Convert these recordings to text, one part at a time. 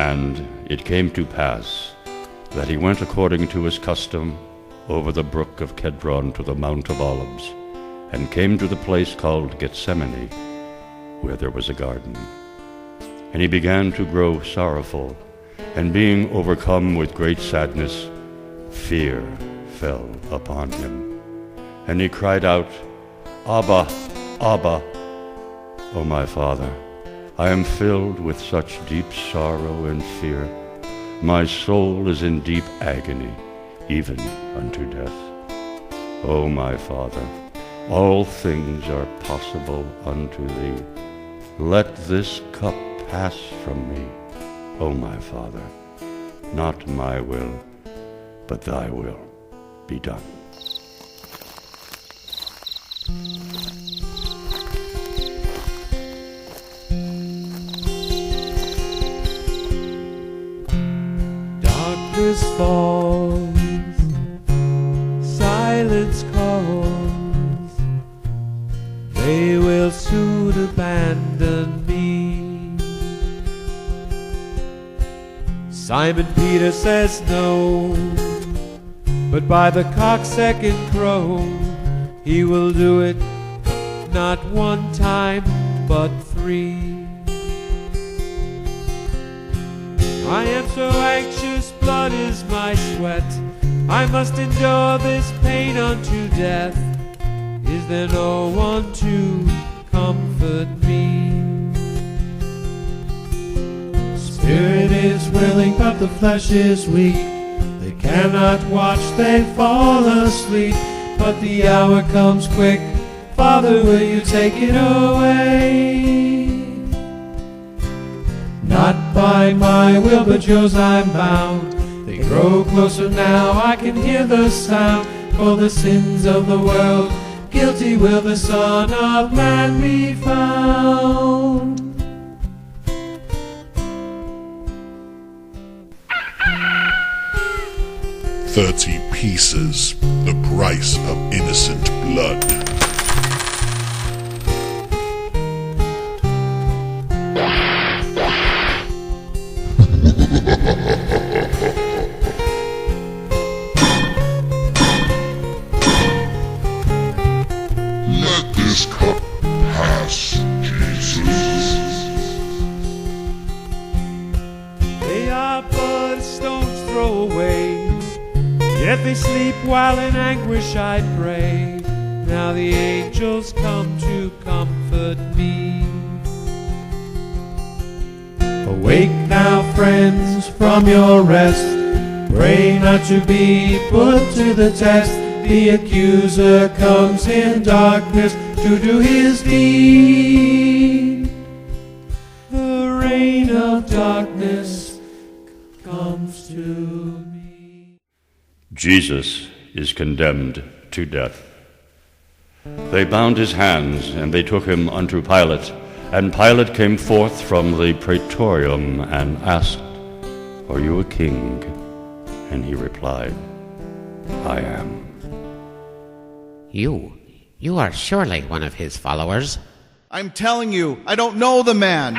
And it came to pass that he went according to his custom over the brook of Kedron to the Mount of Olives, and came to the place called Gethsemane, where there was a garden. And he began to grow sorrowful, and being overcome with great sadness, fear fell upon him. And he cried out, Abba, Abba, O my Father, I am filled with such deep sorrow and fear. My soul is in deep agony, even unto death. O my Father, all things are possible unto thee. Let this cup pass from me, O my Father. Not my will, but thy will be done. Darkness falls, silence calls, they will soon abandon me. Simon Peter says no, but by the cock's second crow, he will do it, not one time, but 3. I am so anxious, blood is my sweat. I must endure this pain unto death. Is there no one to comfort me? Spirit is willing, but the flesh is weak. They cannot watch, they fall asleep. But the hour comes quick, Father, will you take it away? Not by my will, but yours I'm bound. They grow closer now, I can hear the sound. For the sins of the world, guilty will the Son of Man be found. "30 pieces, the price of innocent blood." Let this cup pass, Jesus. They are but a stone's throw away, yet they sleep while in anguish I pray. Now the angels come to comfort me. Awake now, friends, from your rest. Pray not to be put to the test. The accuser comes in darkness to do his deed. The reign of darkness comes to me. Jesus is condemned to death. They bound his hands, and they took him unto Pilate. And Pilate came forth from the praetorium and asked, Are you a king? And he replied, I am. You are surely one of his followers. I'm telling you, I don't know the man.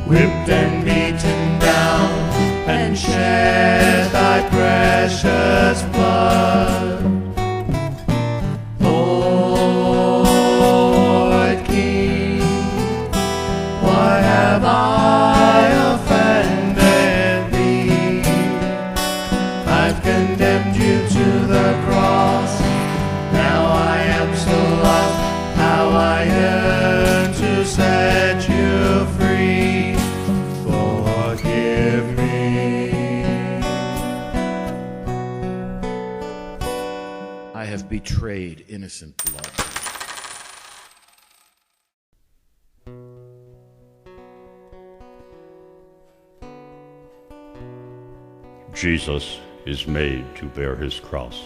Whipped and beaten down, and shed thy precious blood. Lord King, why have I offended thee? I've condemned you to the cross. Now I am so lost, how I yearn to set you free. I have betrayed innocent blood. Jesus is made to bear his cross.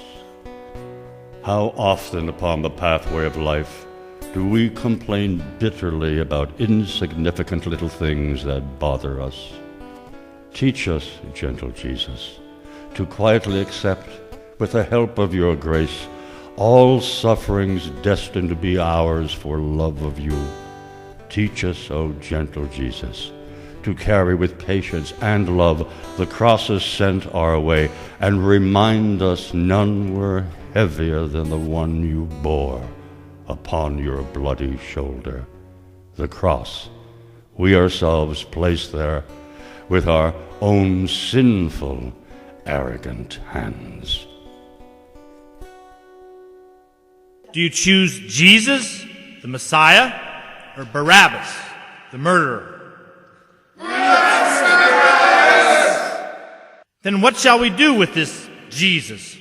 How often upon the pathway of life do we complain bitterly about insignificant little things that bother us? Teach us, gentle Jesus, to quietly accept, with the help of your grace, all sufferings destined to be ours for love of you. Teach us, O gentle Jesus, to carry with patience and love the crosses sent our way, and remind us none were heavier than the one you bore upon your bloody shoulder. The cross we ourselves placed there with our own sinful, arrogant hands. Do you choose Jesus, the Messiah, or Barabbas, the murderer? Then what shall we do with this Jesus?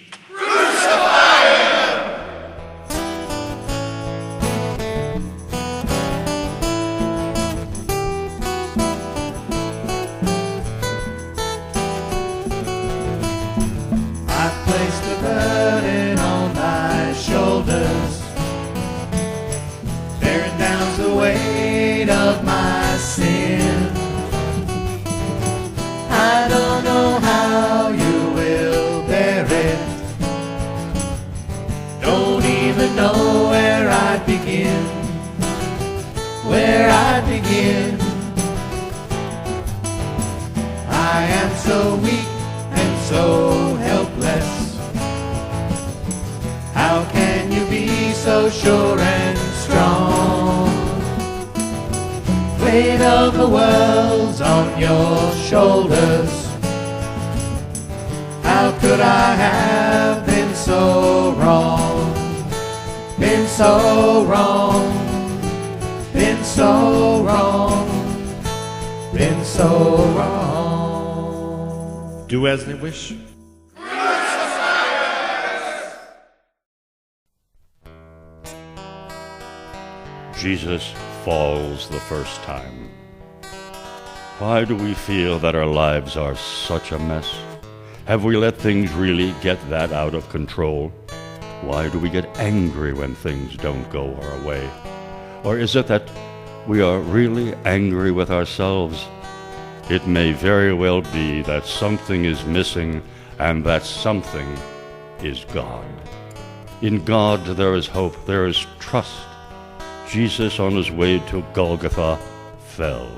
I placed the burden on thy shoulders, bearing down the weight of my sin. I don't know how you will bear it, don't even know where I'd begin, I am so weak and so helpless. How can you be so sure and strong? Weight of the world's on your shoulders. How could I have been so wrong? Been so wrong. Been so wrong. Been so wrong. Do as they wish. Jesus falls the first time. Why do we feel that our lives are such a mess? Have we let things really get that out of control? Why do we get angry when things don't go our way? Or is it that we are really angry with ourselves? It may very well be that something is missing, and that something is God. In God there is hope, there is trust. Jesus on his way to Golgotha fell,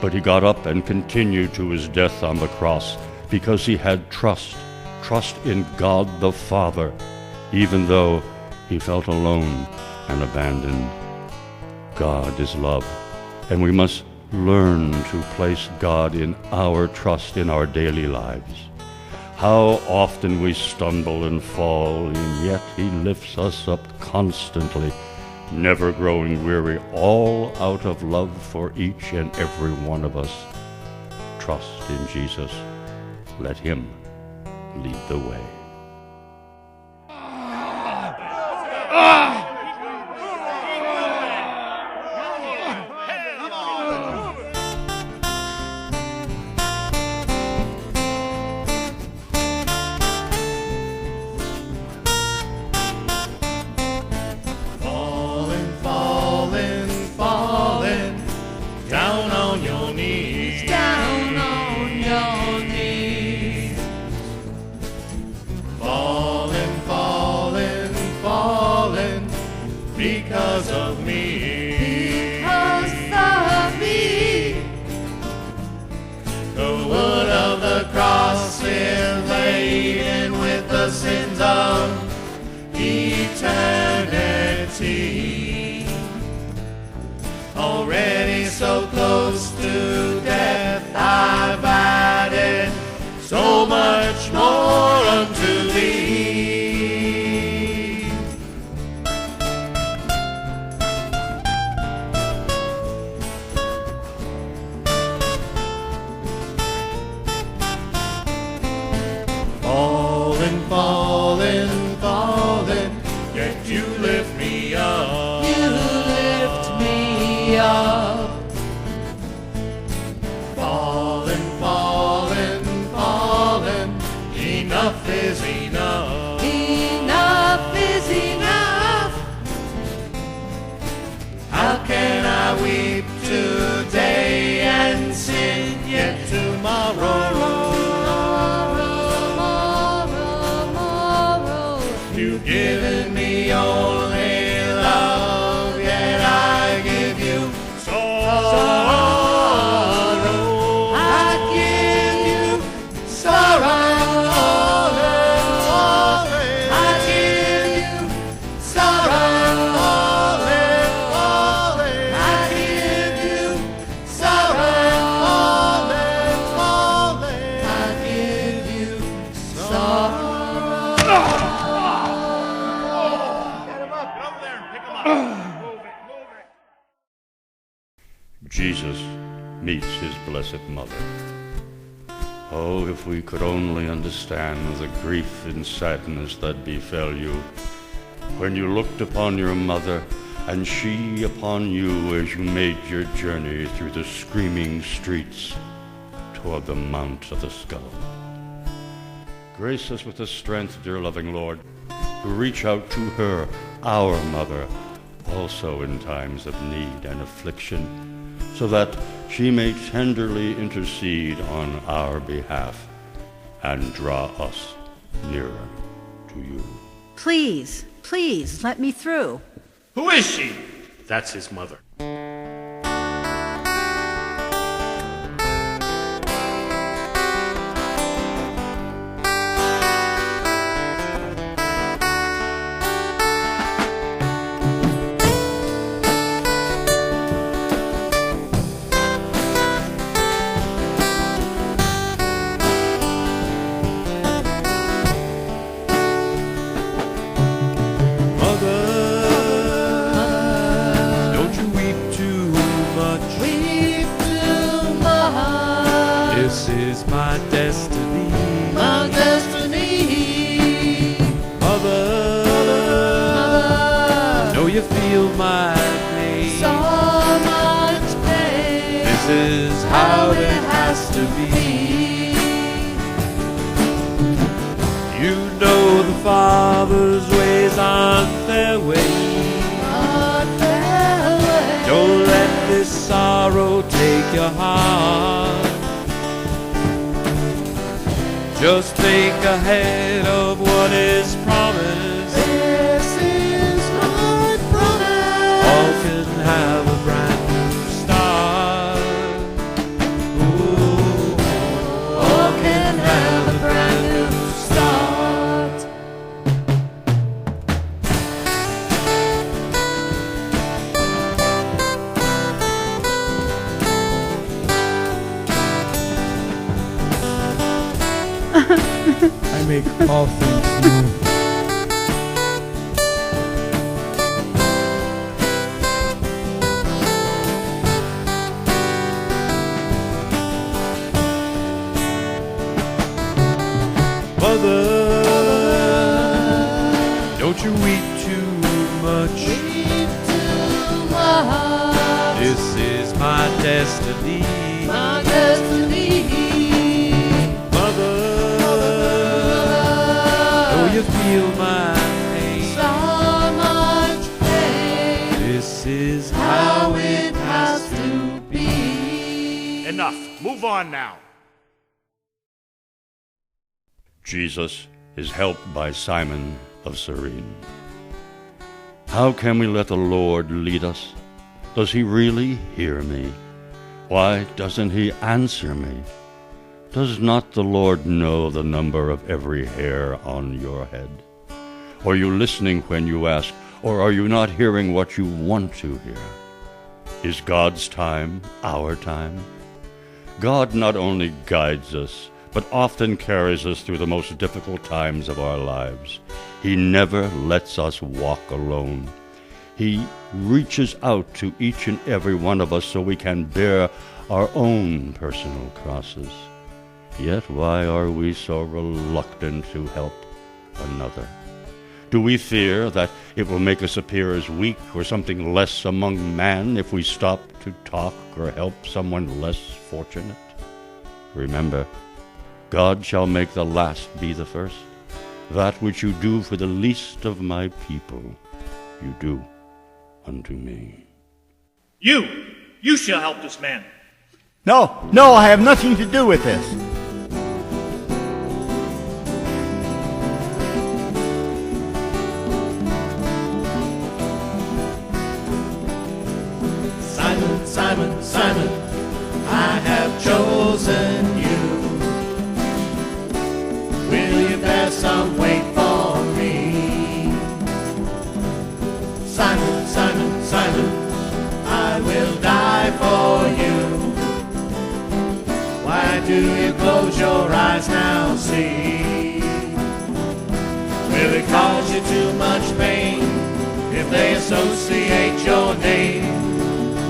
but he got up and continued to his death on the cross because he had trust in God the Father, even though he felt alone and abandoned. God is love, and we must learn to place God in our trust in our daily lives. How often we stumble and fall, and yet he lifts us up constantly, never growing weary, all out of love for each and every one of us. Trust in Jesus. Let him lead the way. Down on your knees. Down on your knees. Falling, falling, falling because of me. Because of me. The wood of the cross is laden with the sins of eternity. Already so close to death, I've added so much more unto thee. Falling, falling, falling, yet you lift me up. You lift me up. Falling, falling, falling, enough is enough. Enough is Jesus meets his blessed mother. Oh, if we could only understand the grief and sadness that befell you when you looked upon your mother and she upon you as you made your journey through the screaming streets toward the Mount of the Skull. Grace us with the strength, dear loving Lord, to reach out to her, our mother, also in times of need and affliction, so that she may tenderly intercede on our behalf and draw us nearer to you. Please, please, let me through. Who is she? That's his mother. This is my destiny. My destiny. Mother, know you feel my pain. So much pain. This is how it has to be. You know the Father's ways aren't their ways. Don't let this sorrow take your heart. Just think ahead of what is promised. This is my promise. All can have a brand new start. Ooh, all can have a brand new start. I make all things new. Mother, don't you weep too much. Weep too much. This is my destiny. My destiny. You feel my pain. So much pain. This is how it has to be. Enough. Move on now. Jesus is helped by Simon of Cyrene. How can we let the Lord lead us? Does he really hear me? Why doesn't he answer me? Does not the Lord know the number of every hair on your head? Are you listening when you ask, or are you not hearing what you want to hear? Is God's time our time? God not only guides us, but often carries us through the most difficult times of our lives. He never lets us walk alone. He reaches out to each and every one of us so we can bear our own personal crosses. Yet why are we so reluctant to help another? Do we fear that it will make us appear as weak or something less among man if we stop to talk or help someone less fortunate? Remember, God shall make the last be the first. That which you do for the least of my people, you do unto me. You shall help this man. No, I have nothing to do with this. Simon, Simon, Simon, I have chosen you. Will you bear some weight for me? Simon, Simon, Simon, I will die for you. Why do you close your eyes now, see? Will it cause you too much pain if they associate your name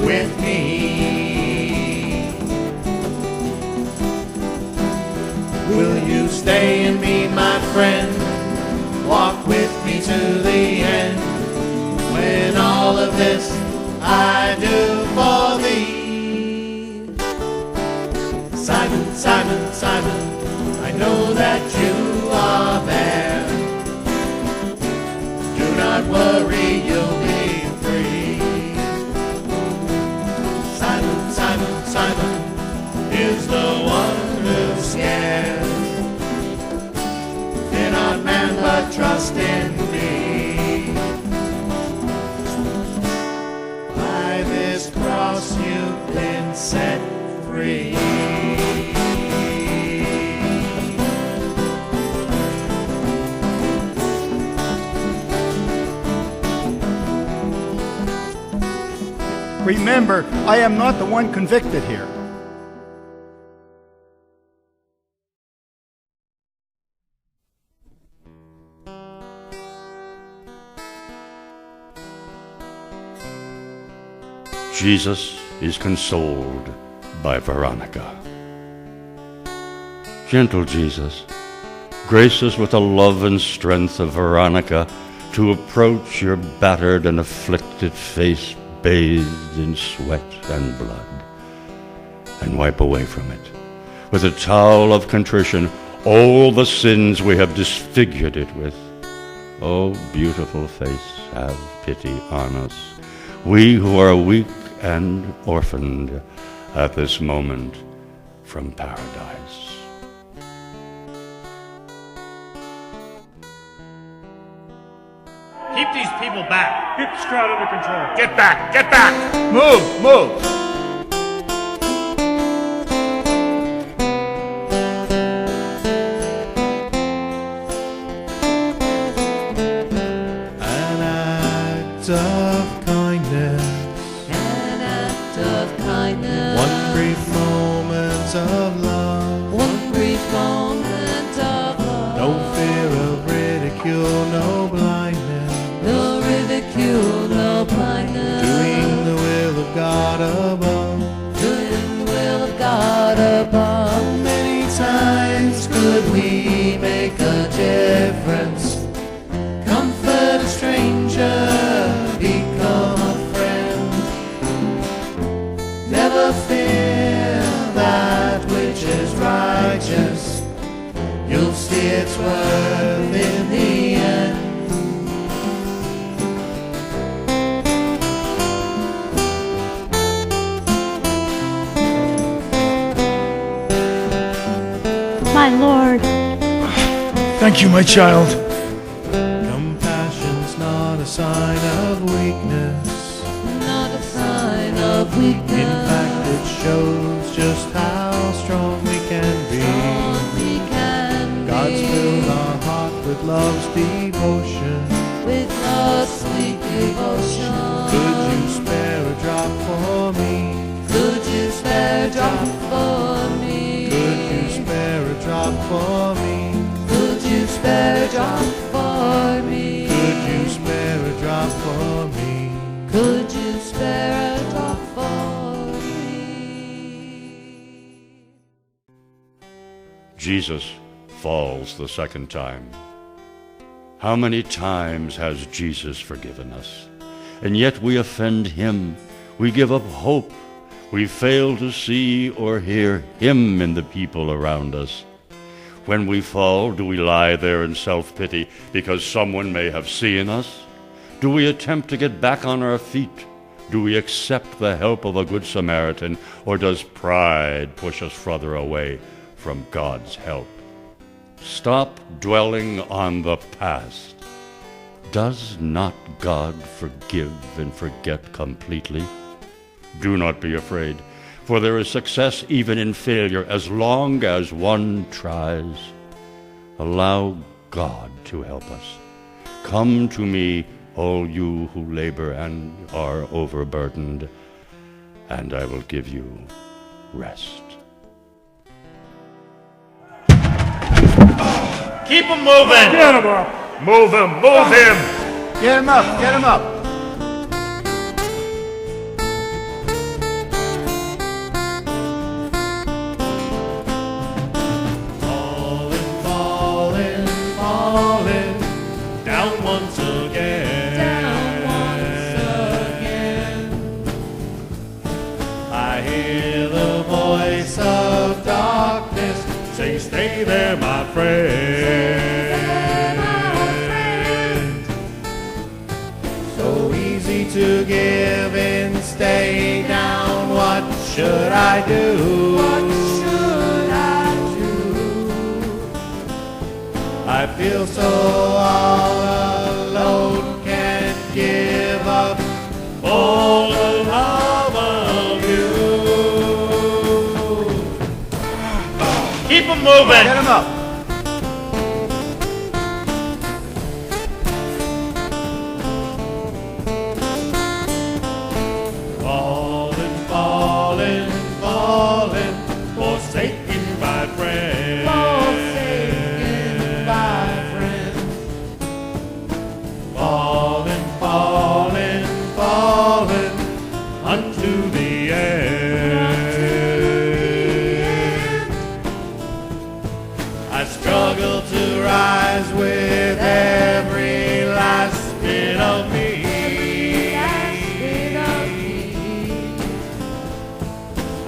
with me? Stay in me, my friend. Walk with me to the end. When all of this I do for thee. Simon, Simon, Simon, I know that you are there. Do not worry, you'll be free. Simon, Simon, Simon is the one who's scared. Fear not man, but trust in me. By this cross you've been set free. Remember, I am not the one convicted here. Jesus is consoled by Veronica. Gentle Jesus, grace us with the love and strength of Veronica to approach your battered and afflicted face bathed in sweat and blood, and wipe away from it, with a towel of contrition, all the sins we have disfigured it with. O beautiful face, have pity on us, we who are weak and orphaned at this moment from paradise. Keep these people back. Get the crowd under control. Get back! Get back! Move, move. An act of kindness. An act of kindness. One brief moment of love. One brief moment of love. No fear of ridicule, no blindness. No ridicule, no blindness. Doing the will of God above. Doing the will of God above. Many times could we make a difference. Comfort a stranger, become a friend. Never fear that which is righteous. You'll see its worth in the end. My lord. Thank you, my child. Compassion's not a sign of weakness. Not a sign of weakness. In fact, it shows just how strong we can be. Strong we can God's be. filled our heart with love's devotion. With love's sweet devotion. Could you spare a drop for me? Could you spare a drop for me? Could you spare a drop for me? Could you spare a drop for me? Could you spare a drop for me? Could you spare a drop for me? Jesus falls the second time. How many times has Jesus forgiven us? And yet we offend him. We give up hope. We fail to see or hear him in the people around us. When we fall, do we lie there in self-pity because someone may have seen us? Do we attempt to get back on our feet? Do we accept the help of a good Samaritan, or does pride push us further away from God's help? Stop dwelling on the past. Does not God forgive and forget completely? Do not be afraid, for there is success even in failure as long as one tries. Allow God to help us. Come to me, all you who labor and are overburdened, and I will give you rest. Keep him moving! Get him up. Move him! Move him! Get him up, get him up. Falling, falling. Stay there, my friend. So easy to give in, stay down. What should I do? What should I do? I feel so all alone, can't give up all the love of you. Keep 'em moving. Get him up. Fallen, fallen, fallen, forsaken by friends. Forsaken by friends. Fallen, fallen, fallen, unto the end. I struggle to rise with every last bit of me.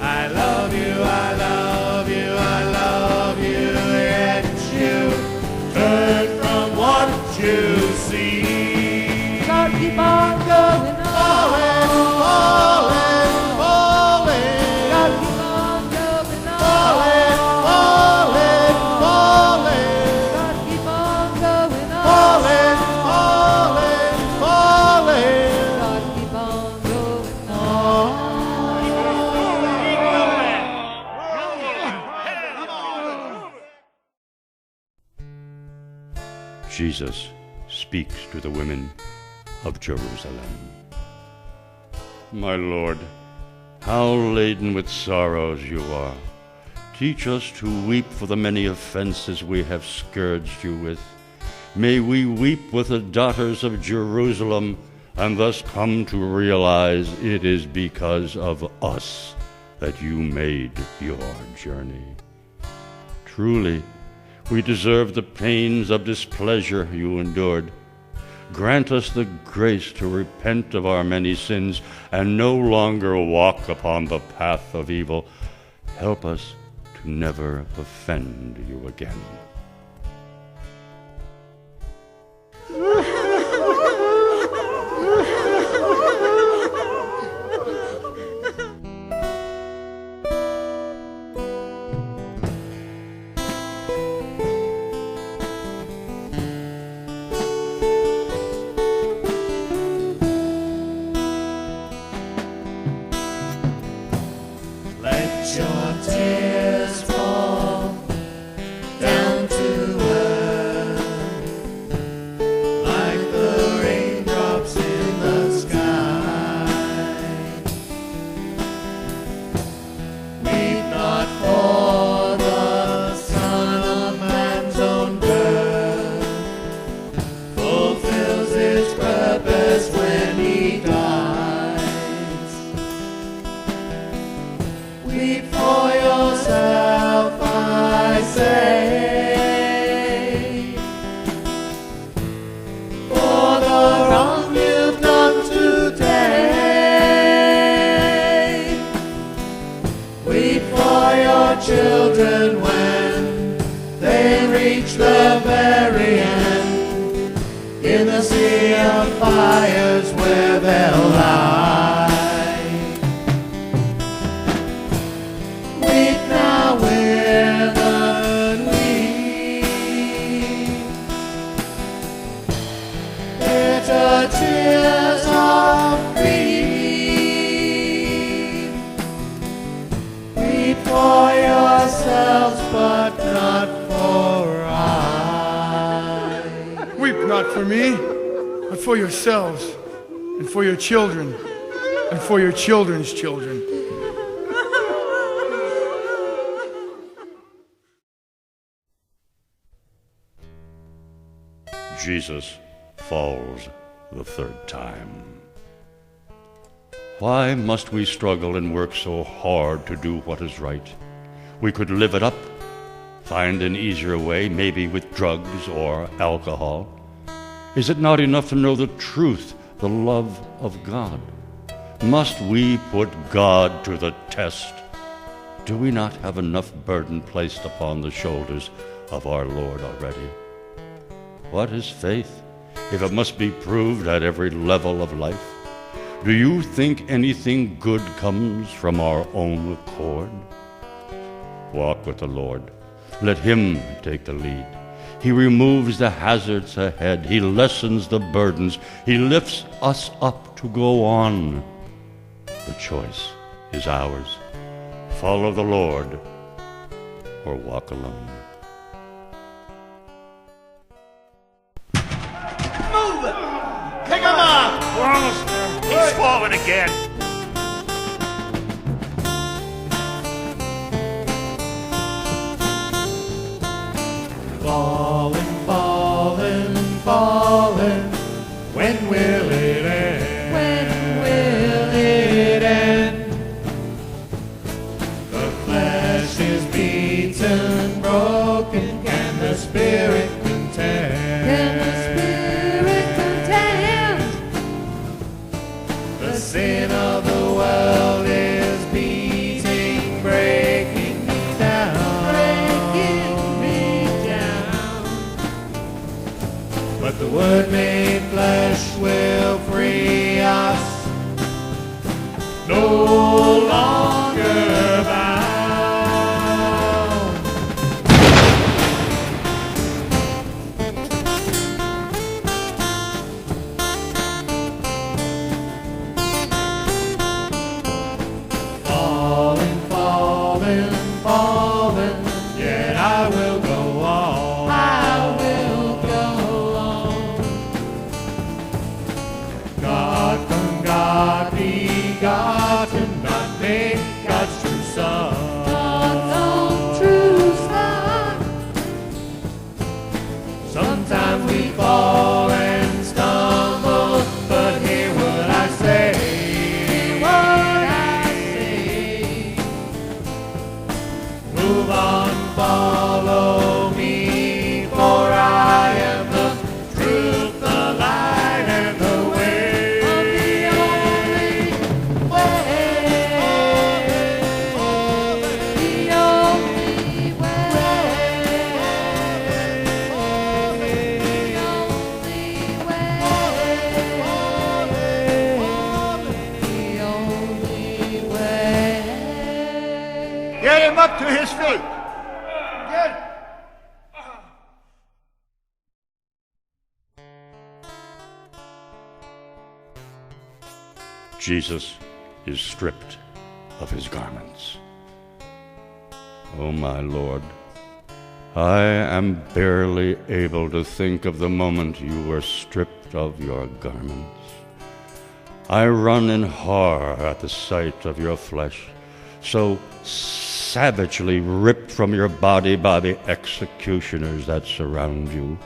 I love you, I love you, I love you, yet you turn from what you see. Gotta keep on going on. Falling, falling, Gotta keep on going on. falling, falling, falling, Gotta keep on going on. falling, falling, falling. Gotta keep on going on. Jesus speaks to the women of Jerusalem. My Lord, how laden with sorrows you are. Teach us to weep for the many offenses we have scourged you with. May we weep with the daughters of Jerusalem, and thus come to realize it is because of us that you made your journey. Truly, we deserve the pains of displeasure you endured. Grant us the grace to repent of our many sins and no longer walk upon the path of evil. Help us to never offend you again. Let your tears fall down to earth like the raindrops in the sky. Weep not for the Son of Man's own birth fulfills his purpose when he dies. Weep for yourself, I say, for the wrong you've done today. Weep for your children when they reach the very end, in the sea of fires where they'll lie. Weep now with and weep. Bitter tears of grief. Weep for yourselves, but not for I. Weep not for me, but for yourselves, and for your children, and for your children's children. Jesus falls the third time. Why must we struggle and work so hard to do what is right? We could live it up, find an easier way, maybe with drugs or alcohol. Is it not enough to know the truth, the love of God? Must we put God to the test? Do we not have enough burden placed upon the shoulders of our Lord already? What is faith, if it must be proved at every level of life? Do you think anything good comes from our own accord? Walk with the Lord. Let Him take the lead. He removes the hazards ahead. He lessens the burdens. He lifts us up to go on. The choice is ours. Follow the Lord or walk alone. Move it! Pick him up! We're almost there. He's falling again. Falling, falling, falling. When will it end? When will it end? The flesh is beaten, broken. Can the spirit contend? Can the spirit contend? The sin of the world is beating, breaking me down. Breaking me down. But the Word made flesh will free us, no longer bound. Falling, falling, falling, yet I will go on. I will go on. God from God begotten, not made God's true Son. God's own true Son. Sometimes we fall and stumble, but hear what I say. Hear what I say. Move on, follow me, for I am the truth, the light, and the way. The only way. The only way. Get him up to his feet. Get. Jesus is stripped of his garments. Oh, my Lord, I am barely able to think of the moment you were stripped of your garments. I run in horror at the sight of your flesh, so savagely ripped from your body by the executioners that surround you.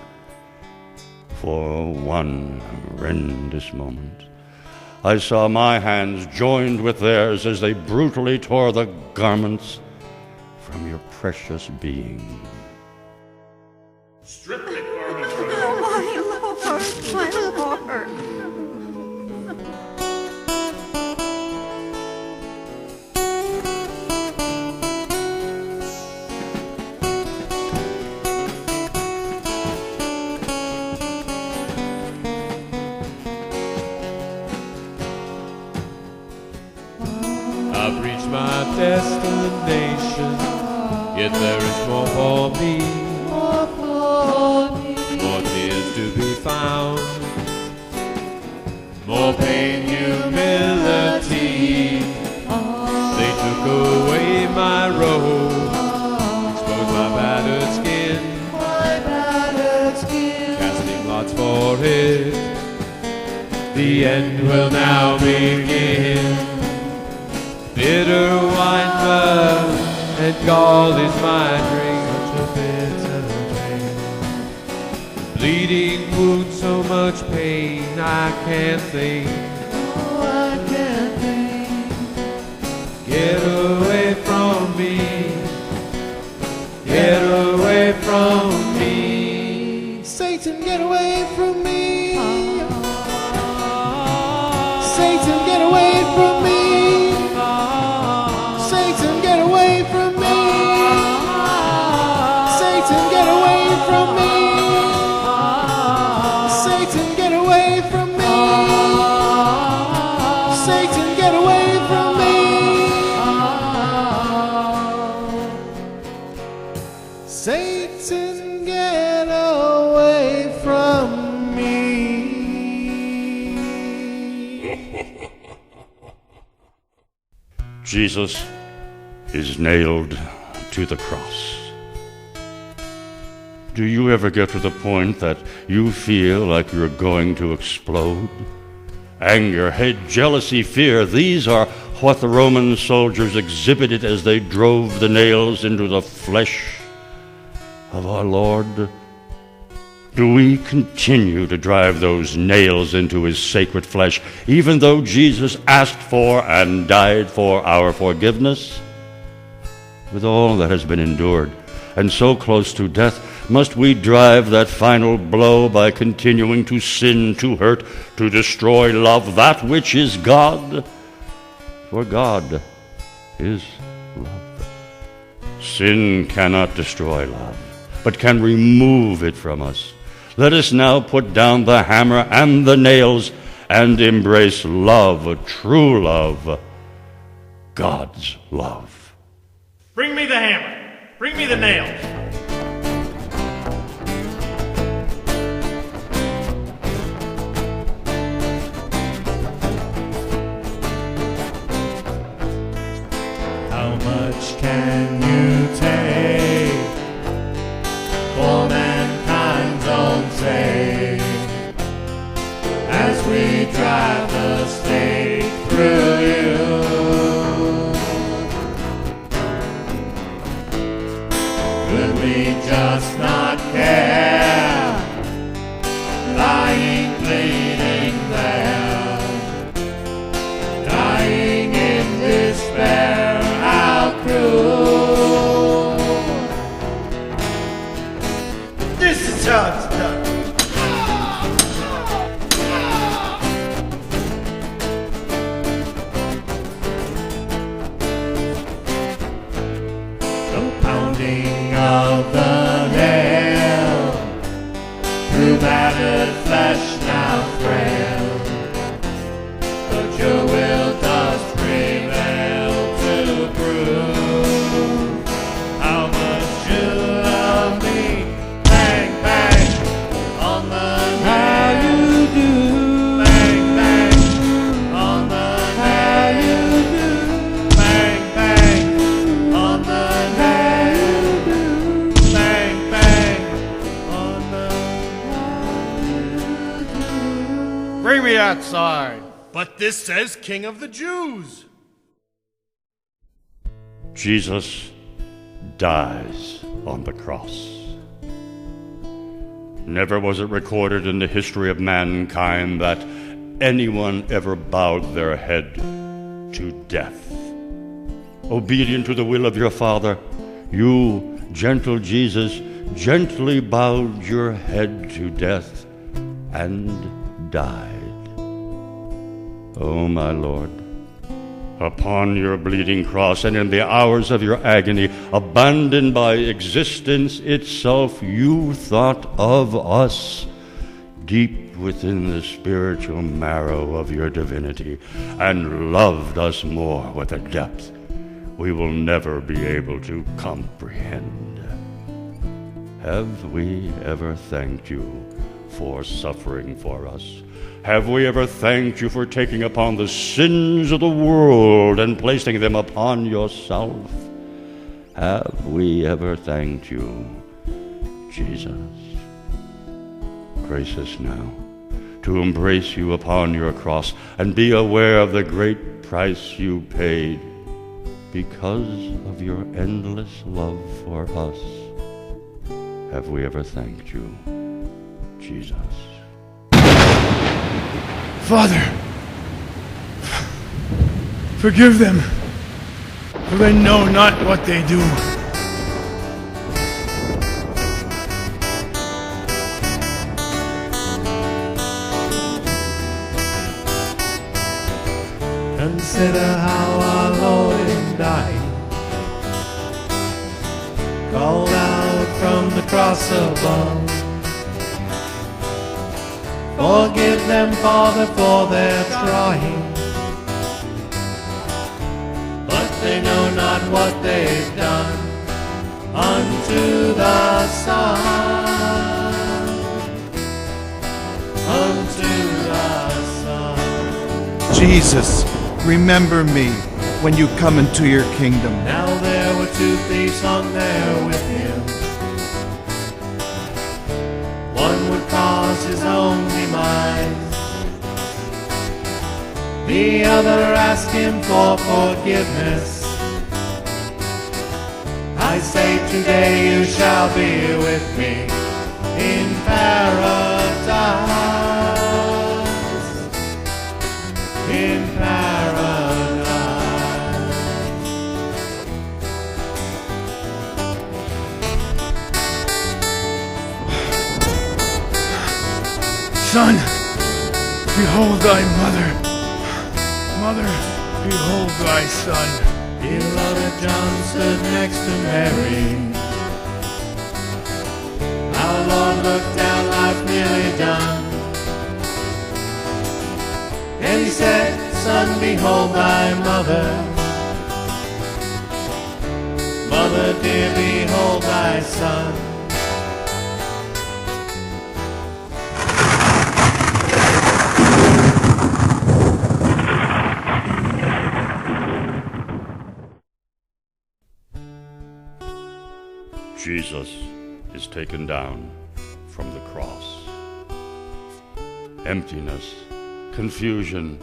For one horrendous moment, I saw my hands joined with theirs as they brutally tore the garments from your precious being. Strip the garments from him. Oh, my Lord, my Lord. I've reached my destination, yet there is more for me. More tears to be found, more pain, humility. They took away my robe, exposed my battered skin, casting lots for it. The end will now begin. Bitter wine mud and gall is my drink. Such a bitter drink. Bleeding wound, so much pain, I can't think. Oh, I can't think. Get away from me. Get away from me. Satan, get away from me. Satan, get away from me. Satan, get away from me. Satan, get away from me. Satan, get away from me. Satan, get away from me. Satan, get away from me. Jesus is nailed to the cross. Do you ever get to the point that you feel like you're going to explode? Anger, hate, jealousy, fear, these are what the Roman soldiers exhibited as they drove the nails into the flesh of our Lord. Do we continue to drive those nails into his sacred flesh, even though Jesus asked for and died for our forgiveness? With all that has been endured, and so close to death, must we drive that final blow by continuing to sin, to hurt, to destroy love, that which is God? For God is love. Sin cannot destroy love, but can remove it from us. Let us now put down the hammer and the nails and embrace love, true love, God's love. Bring me the hammer. Bring me the nails. How much can you take for mankind's own sake as we drive the stake through you? Could we just not care, lying bleeding there, dying in despair? How cruel! This is how it's done. The pounding of the nail through battered flesh now frail, but your will does prevail to prove how much you love me. Bang, bang on the nail. How you do. Bang, bang on the nail. How you do. Bang, bang on the nail. Bang, bang on the nail. Bring me outside. But this says King of the Jews. Jesus dies on the cross. Never was it recorded in the history of mankind that anyone ever bowed their head to death. Obedient to the will of your Father, you, gentle Jesus, gently bowed your head to death and died. Oh, my Lord, upon your bleeding cross and in the hours of your agony, abandoned by existence itself, you thought of us deep within the spiritual marrow of your divinity and loved us more with a depth we will never be able to comprehend. Have we ever thanked you for suffering for us? Have we ever thanked you for taking upon the sins of the world and placing them upon yourself? Have we ever thanked you, Jesus? Grace us now to embrace you upon your cross and be aware of the great price you paid because of your endless love for us. Have we ever thanked you, Jesus? Father, forgive them, for they know not what they do. Consider how our Lord in dying called out from the cross above. Forgive them, Father, for their trying, but they know not what they've done unto the Son, unto the Son. Jesus, remember me when you come into your kingdom. Now there were 2 thieves hung there with him. One would cause his own demise, the other asked him for forgiveness. I say today you shall be with me in paradise, in paradise. Son, behold thy mother. Mother, behold thy son. Beloved John stood next to Mary. Our Lord looked down, life nearly done, and he said, Son, behold thy mother. Mother dear, behold thy son. Jesus is taken down from the cross. Emptiness, confusion,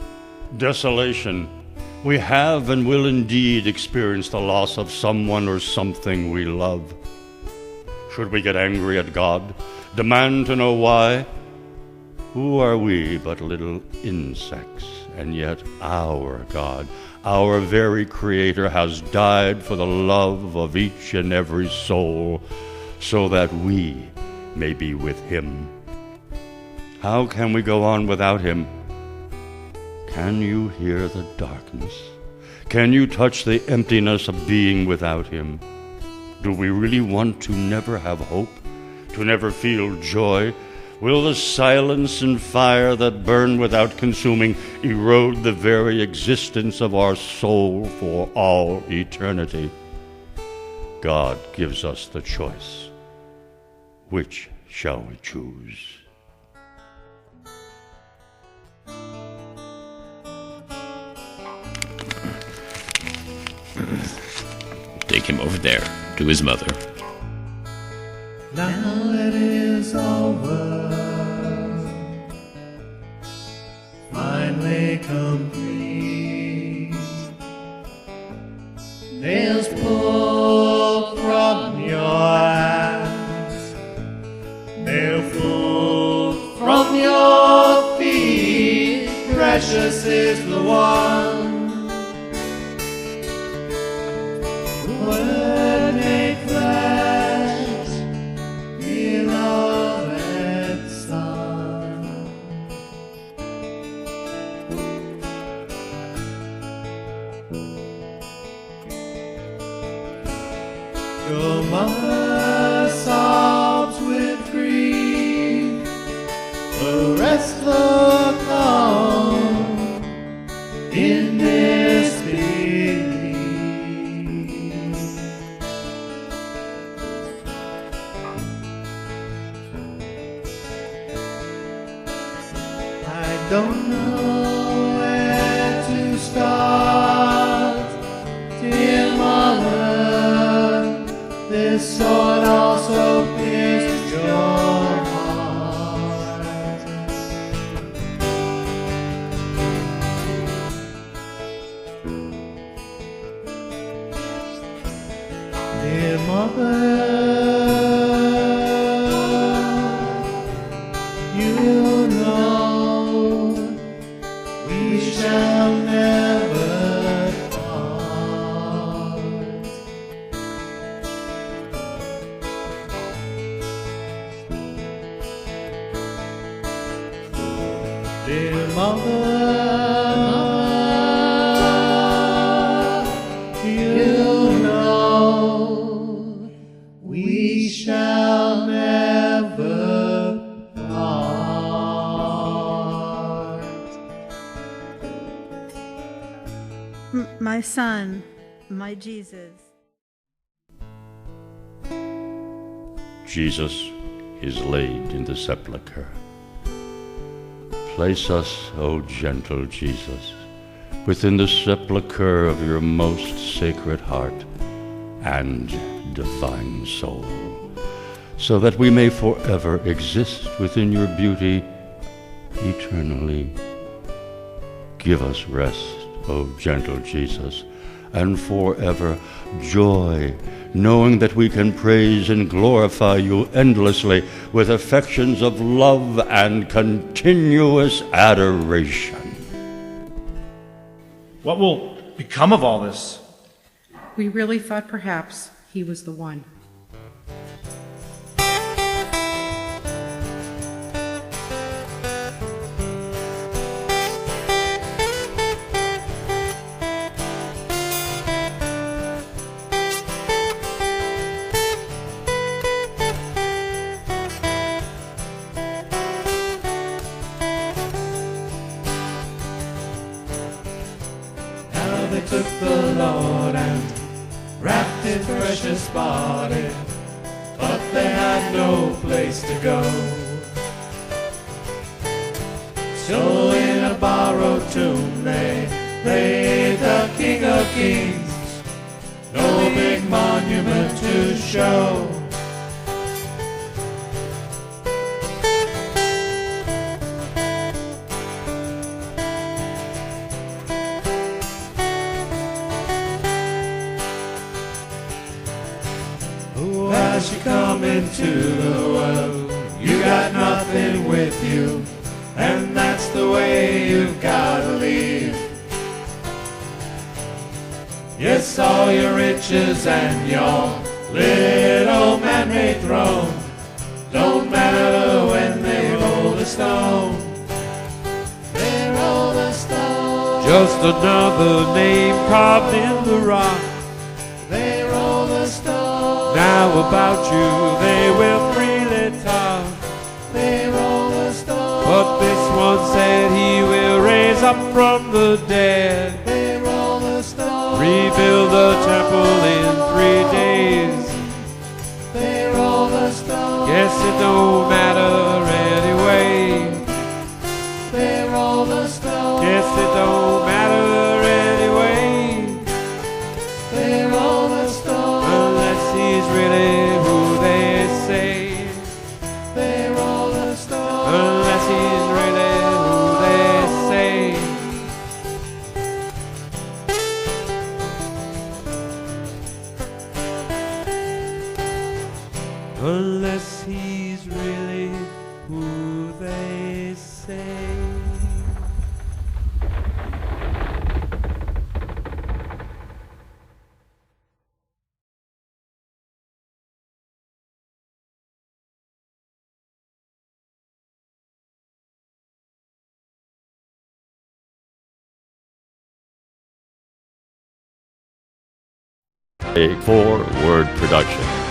desolation. We have and will indeed experience the loss of someone or something we love. Should we get angry at God, demand to know why? Who are we but little insects? And yet our God, our very Creator, has died for the love of each and every soul, so that we may be with Him. How can we go on without Him? Can you hear the darkness? Can you touch the emptiness of being without Him? Do we really want to never have hope, to never feel joy? Will the silence and fire that burn without consuming erode the very existence of our soul for all eternity? God gives us the choice. Which shall we choose? Take him over there to his mother. Now it is over, finally complete. Nails pulled from your hands, nail pulled from your feet. Precious is the one Word made flesh, beloved Son. Your mother sobs with grief, the rest look on in disbelief. I don't know where to start, dear mother. This sword also pierced your heart. Dear mother, you know we shall never part. Dear mother, you know my son, my Jesus. Jesus is laid in the sepulchre. Place us, O gentle Jesus, within the sepulchre of your most sacred heart and divine soul, so that we may forever exist within your beauty eternally. Give us rest, O gentle Jesus, and forever joy, knowing that we can praise and glorify you endlessly with affections of love and continuous adoration. What will become of all this? We really thought perhaps he was the one. They took the Lord and wrapped his precious body, but they had no place to go. So in a borrowed tomb they laid the King of Kings, no big monument to show. As you come into the world, you got nothing with you, and that's the way you've gotta leave. Yes, all your riches and your little man-made throne don't matter when they roll the stone. They roll the stone. Just another name carved in the rock. They roll the stone. Now about you they will freely talk. They roll the stone. But this one said he will raise up from the dead. They roll the stone. Rebuild the temple in 3 days. They roll the stone. Guess it don't matter anyway. They roll the stone. Guess it don't matter anyway. They roll the stone. Unless he's really who they say. They roll the stone. Unless he's really who they say. Unless he's really who they say. A 4-word production.